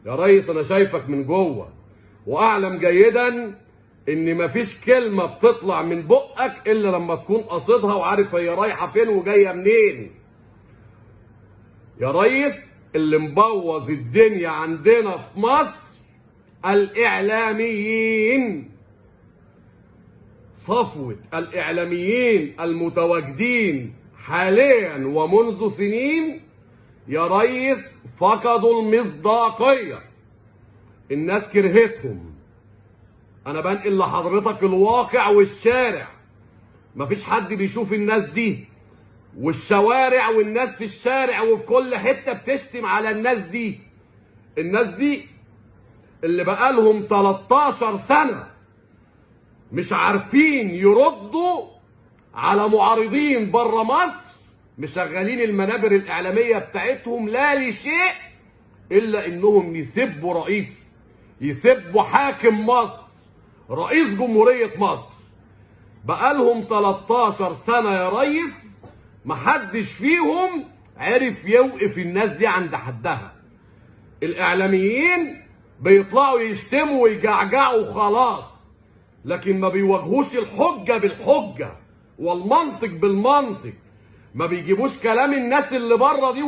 يا ريس انا شايفك من جوه واعلم جيدا ان مفيش كلمه بتطلع من بقك الا لما تكون قاصدها وعارف هي رايحه فين وجايه منين. يا ريس اللي مبوظ الدنيا عندنا في مصر الاعلاميين. صفوه الاعلاميين المتواجدين حاليا ومنذ سنين يا ريس فقدوا المصداقيه. الناس كرهتهم. انا بنقل لحضرتك الواقع والشارع. مفيش حد بيشوف الناس دي، والشوارع والناس في الشارع وفي كل حته بتشتم على الناس دي. الناس دي اللي بقالهم 13 سنه مش عارفين يردوا على معارضين بره مصر، مشغلين المنابر الاعلاميه بتاعتهم لا لشيء الا انهم يسبوا رئيس، يسبوا حاكم مصر، رئيس جمهوريه مصر. بقالهم 13 سنه يا ريس محدش فيهم عرف يوقف الناس دي عند حدها. الاعلاميين بيطلعوا يشتموا ويجعجعوا وخلاص، لكن ما بيواجهوش الحجه بالحجه والمنطق بالمنطق. ما بيجيبوش كلام الناس اللي بره دي